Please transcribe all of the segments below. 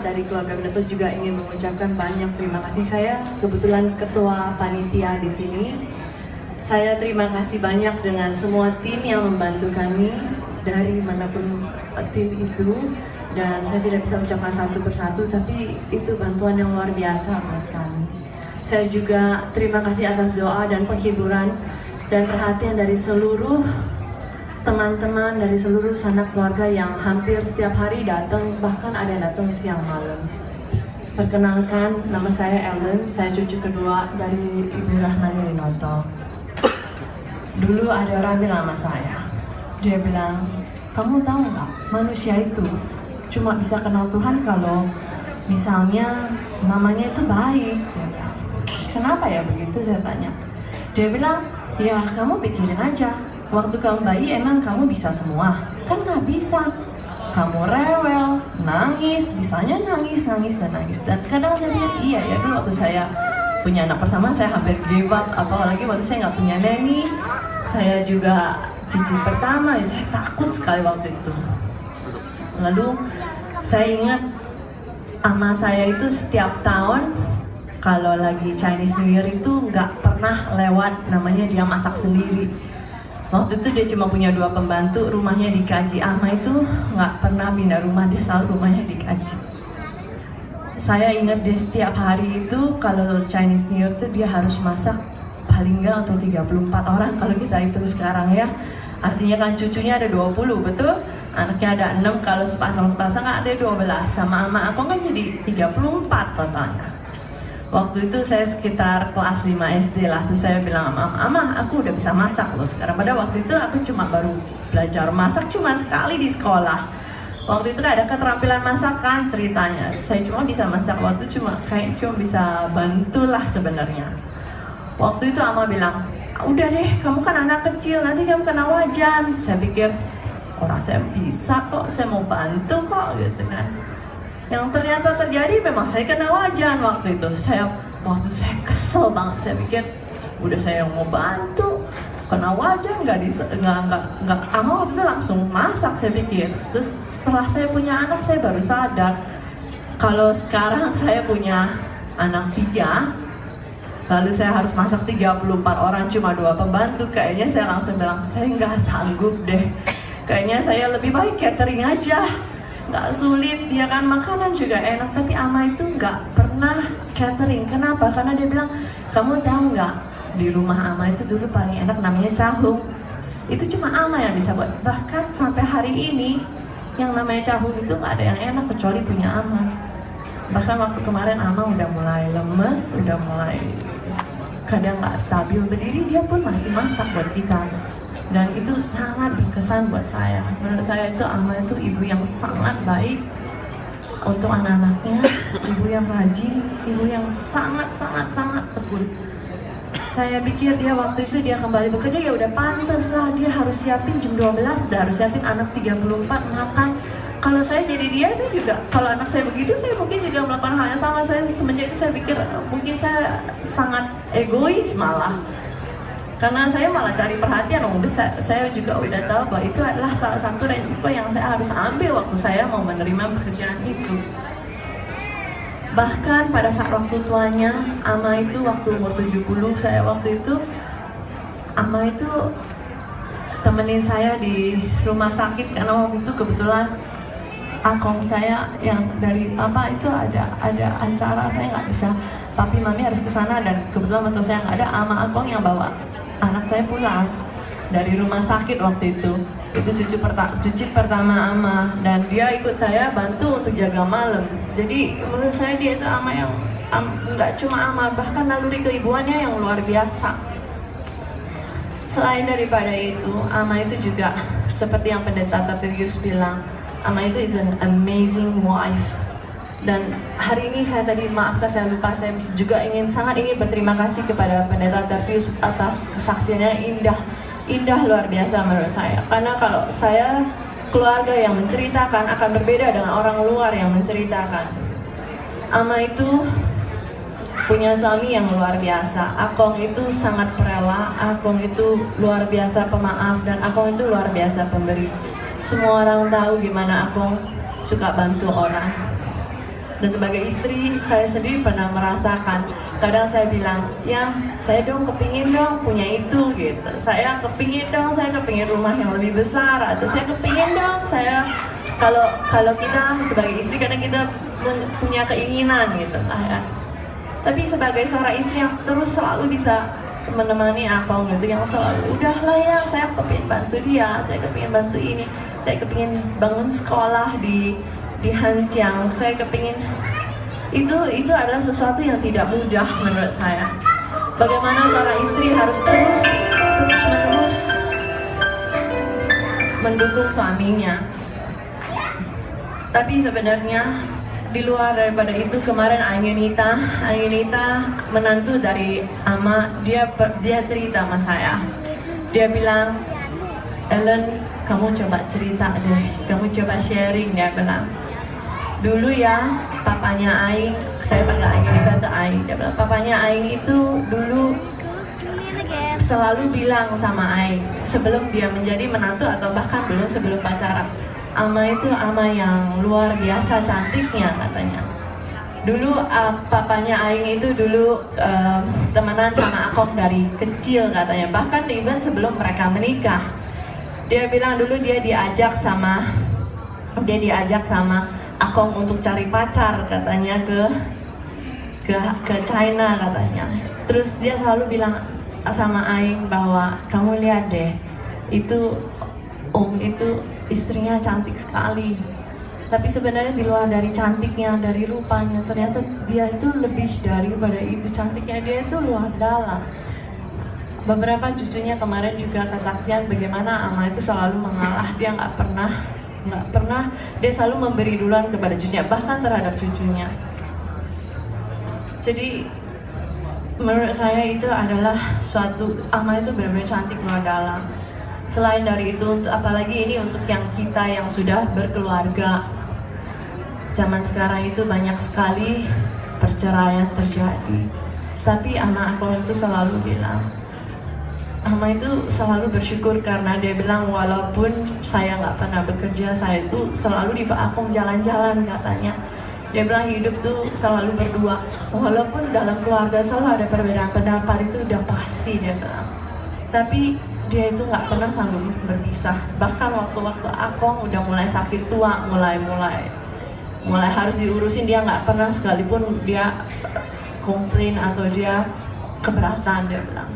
dari keluarga Winata juga ingin mengucapkan banyak terima kasih. Saya kebetulan ketua panitia di sini. Saya terima kasih banyak dengan semua tim yang membantu kami dari manapun tim itu. Dan saya tidak bisa ucapkan satu persatu, tapi itu bantuan yang luar biasa buat kami. Saya juga terima kasih atas doa dan penghiburan dan perhatian dari seluruh teman-teman, dari seluruh sanak keluarga yang hampir setiap hari datang, bahkan ada yang datang siang malam. Perkenalkan, nama saya Ellen, saya cucu kedua dari Ibu Rahmani Winoto. Dulu ada orang bilang sama saya, dia bilang, kamu tahu nggak, manusia itu cuma bisa kenal Tuhan kalau misalnya mamanya itu baik. Dia bilang, kenapa ya begitu, saya tanya. Dia bilang, ya kamu pikirin aja, waktu kamu bayi emang kamu bisa semua? Kan nggak bisa. Kamu rewel, nangis, bisanya nangis. Dan kadang saya pikir, iya ya, dulu waktu saya punya anak pertama saya hampir give up, apalagi waktu saya nggak punya nanny. Saya juga cicit pertama, ya saya takut sekali waktu itu. Lalu saya ingat ama saya itu setiap tahun kalau lagi Chinese New Year itu nggak pernah lewat, namanya dia masak sendiri. Waktu itu dia cuma punya 2 pembantu, rumahnya dikaji. Ama itu nggak pernah pindah rumah, dia selalu rumahnya dikaji. Saya ingat dia setiap hari itu kalau Chinese New Year itu dia harus masak paling nggak untuk 34 orang kalau kita hitung sekarang ya. Artinya kan cucunya ada 20, betul? Anaknya ada 6, kalau sepasang ada 12. Sama ama aku kan jadi 34 totalnya. Waktu itu saya sekitar kelas 5 SD lah, terus saya bilang sama Ama, aku udah bisa masak loh sekarang. Padahal waktu itu aku cuma baru belajar masak cuma sekali di sekolah. Waktu itu ada keterampilan masak kan ceritanya. Saya cuma bisa masak waktu cuma bisa bantulah sebenarnya. Waktu itu Ama bilang, udah deh kamu kan anak kecil, nanti kamu kena wajan. Saya pikir, orang saya bisa kok, saya mau bantu kok gitu kan. Yang ternyata terjadi memang saya kena wajan waktu itu. Saya kesel banget, saya pikir udah saya mau bantu kena wajan nggak Ama waktu itu langsung masak saya pikir. Terus setelah saya punya anak saya baru sadar kalau sekarang saya punya anak 3, lalu saya harus masak 34 orang cuma 2 pembantu. Kayaknya saya langsung bilang saya nggak sanggup deh, kayaknya saya lebih baik catering aja. Nggak sulit, dia kan makanan juga enak, tapi Ama itu nggak pernah catering. Kenapa? Karena dia bilang, kamu tahu nggak, di rumah Ama itu dulu paling enak namanya cahung. Itu cuma Ama yang bisa buat. Bahkan sampai hari ini, yang namanya cahung itu nggak ada yang enak kecuali punya Ama. Bahkan waktu kemarin Ama udah mulai lemes, udah mulai kadang nggak stabil berdiri, dia pun masih masak buat kita. Dan itu sangat berkesan buat saya. Menurut saya itu Ama itu ibu yang sangat baik untuk anak-anaknya, ibu yang rajin, ibu yang sangat tekun. Saya pikir dia waktu itu dia kembali bekerja ya udah pantas lah, dia harus siapin jam 12, udah harus siapin anak 34 makan. Kalau saya jadi dia, saya juga, kalau anak saya begitu, saya mungkin juga melakukan hal yang sama. Saya semenjak itu saya pikir mungkin saya sangat egois malah. Karena saya malah cari perhatian, saya juga udah tahu bahwa itu adalah salah satu resiko yang saya harus ambil waktu saya mau menerima pekerjaan itu. Bahkan pada saat waktu tuanya, Ama itu waktu umur 70, saya waktu itu, Ama itu temenin saya di rumah sakit karena waktu itu kebetulan akong saya yang dari papa itu ada acara, saya nggak bisa, papi mami harus ke sana dan kebetulan mentor saya nggak ada, Ama akong yang bawa anak saya pulang dari rumah sakit waktu itu cucu pertama Ama, dan dia ikut saya bantu untuk jaga malam. Jadi menurut saya dia itu Ama yang nggak cuma Ama, bahkan naluri keibuannya yang luar biasa. Selain daripada itu, Ama itu juga seperti yang pendeta Tertius bilang, Ama itu is an amazing wife. Dan hari ini saya tadi maafkan saya lupa, saya juga sangat ingin berterima kasih kepada pendeta Tertius atas kesaksiannya indah luar biasa menurut saya. Karena kalau saya keluarga yang menceritakan akan berbeda dengan orang luar yang menceritakan. Ama itu punya suami yang luar biasa. Akong itu sangat rela, Akong itu luar biasa pemaaf, dan Akong itu luar biasa pemberi. Semua orang tahu gimana Akong suka bantu orang. Dan sebagai istri, saya sendiri pernah merasakan. Kadang saya bilang, ya saya kepingin punya itu gitu. Saya kepingin rumah yang lebih besar, atau saya kepingin saya kalau kita sebagai istri kadang kita punya keinginan gitu ya. Tapi sebagai seorang istri yang terus selalu bisa menemani Akong gitu, yang selalu udahlah ya, saya kepingin bantu dia, saya kepingin bantu ini, saya kepingin bangun sekolah di Hanjiang, saya kepingin itu adalah sesuatu yang tidak mudah menurut saya. Bagaimana seorang istri harus terus menerus mendukung suaminya. Tapi sebenarnya di luar daripada itu, kemarin Ayunita menantu dari Ama, dia cerita sama saya. Dia bilang, Ellen, kamu coba cerita deh, kamu coba sharing. Dia bilang, dulu ya papanya Aing, saya panggil Ayunita tuh Aing, dia bilang papanya Aing itu dulu selalu bilang sama Aing sebelum dia menjadi menantu atau bahkan sebelum pacaran, Ama itu ama yang luar biasa cantiknya katanya. Dulu papanya Aing itu dulu temenan sama Akong dari kecil katanya, bahkan even sebelum mereka menikah. Dia bilang dulu dia diajak sama Akong untuk cari pacar katanya ke China katanya. Terus dia selalu bilang sama Aing bahwa kamu lihat deh, itu itu istrinya cantik sekali. Tapi sebenarnya di luar dari cantiknya, dari rupanya, ternyata dia itu lebih daripada itu. Cantiknya dia itu luar dalam. Beberapa cucunya kemarin juga kesaksian bagaimana Ama itu selalu mengalah. Dia nggak pernah, dia selalu memberi duluan kepada cucunya, bahkan terhadap cucunya. Jadi menurut saya itu adalah suatu, Ama itu benar-benar cantik luar dalam. Selain dari itu, apalagi ini untuk yang kita yang sudah berkeluarga. Zaman sekarang itu banyak sekali perceraian terjadi. Tapi anak aku itu selalu bilang, Ama itu selalu bersyukur karena dia bilang walaupun saya nggak pernah bekerja, saya itu selalu di Akong jalan-jalan katanya. Dia bilang hidup tuh selalu berdua, walaupun dalam keluarga selalu ada perbedaan pendapat, itu udah pasti dia bilang. Tapi dia itu nggak pernah sanggup untuk berpisah. Bahkan waktu-waktu Akong udah mulai sakit tua, mulai harus diurusin, dia nggak pernah sekalipun dia komplain atau dia keberatan, dia bilang.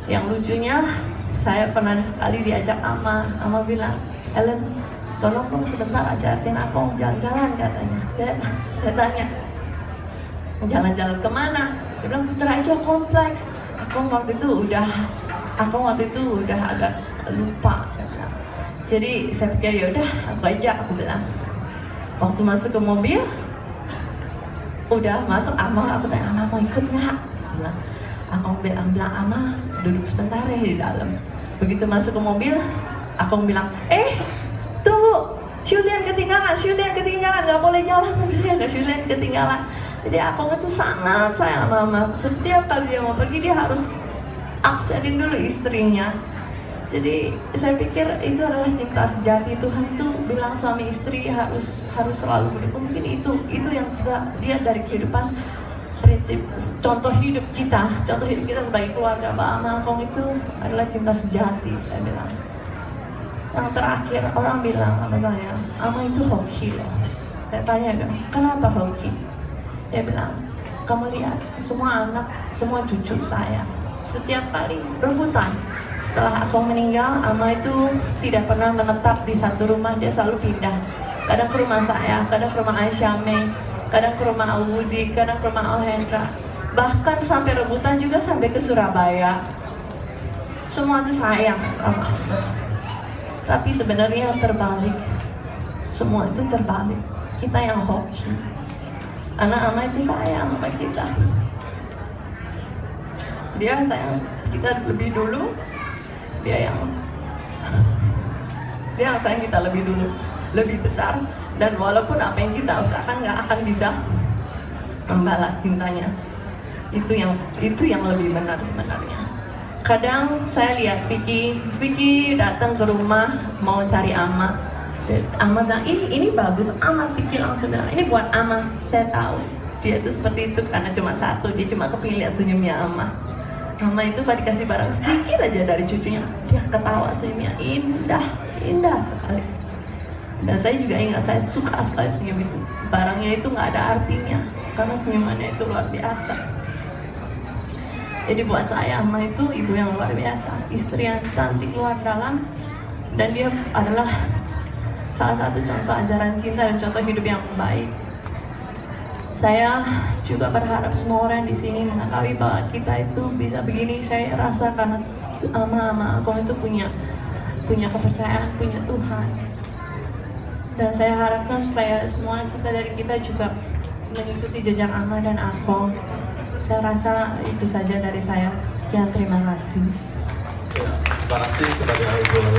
Yang lucunya, saya pernah sekali diajak Ama bilang, Ellen, tolong dong sebentar ajakin Akong jalan-jalan katanya. Saya tanya, jalan-jalan kemana? Dia bilang putar aja kompleks. Akong waktu itu udah agak lupa. Jadi saya pikir ya udah, aku ajak, aku bilang. Waktu masuk ke mobil, udah masuk Ama, aku tanya, Ama mau ikut nggak? Bilang. Akong bilang, Ama duduk sebentar ya di dalam. Begitu masuk ke mobil, Akong bilang, tunggu, Shulian ketinggalan, nggak boleh jalan mobilnya, Shulian ketinggalan. Jadi Akong itu sangat sayang sama Ama. Setiap kali dia mau pergi, dia harus absenin dulu istrinya. Jadi saya pikir itu adalah cinta sejati. Tuhan tuh bilang suami istri harus selalu mendukung. Mungkin itu yang kita lihat dari kehidupan, prinsip contoh hidup kita sebagai keluarga. Mbak Ama Akong itu adalah cinta sejati, saya bilang. Yang terakhir, orang bilang sama saya, Ama itu hoki loh. Saya tanya dong, kenapa hoki? Dia bilang, kamu lihat semua anak, semua cucu saya setiap kali rebutan. Setelah Akong meninggal, Ama itu tidak pernah menetap di satu rumah, dia selalu pindah. Kadang ke rumah saya, kadang ke rumah Aisyah Mei, kadang ke rumah Awudi, kadang ke rumah Hendra. Bahkan sampai rebutan juga sampai ke Surabaya. Semua itu sayang sama Ama. Tapi sebenarnya terbalik. Semua itu terbalik. Kita yang hoki. Anak-anak itu sayang sama kita. Dia sayang kita lebih dulu. Dia yang sayang kita lebih dulu, lebih besar. Dan walaupun apa yang kita usahakan nggak akan bisa membalas cintanya. Itu yang lebih benar sebenarnya. Kadang saya lihat Vicky datang ke rumah mau cari Ama. Dan Ama bilang, ih ini bagus, Ama. Vicky langsung bilang, ini buat Ama. Saya tahu dia tuh seperti itu karena cuma satu, dia cuma kepilih senyumnya Ama. Ama itu kalau dikasih barang sedikit aja dari cucunya, dia ketawa senyumnya indah, indah sekali. Dan saya juga ingat, saya suka sekali senyum itu. Barangnya itu nggak ada artinya karena senyumannya itu luar biasa. Jadi buat saya Ama itu ibu yang luar biasa, istri yang cantik luar dalam, dan dia adalah salah satu contoh ajaran cinta dan contoh hidup yang baik. Saya juga berharap semua orang di sini mengetahui bahwa kita itu bisa begini. Saya rasa karena Ama aku itu punya kepercayaan, punya Tuhan. Dan saya harapkan supaya semua dari kita juga mengikuti jejak Ama dan aku. Saya rasa itu saja dari saya. Sekian, terima kasih. Ya, terima kasih kepada Ibu Lola.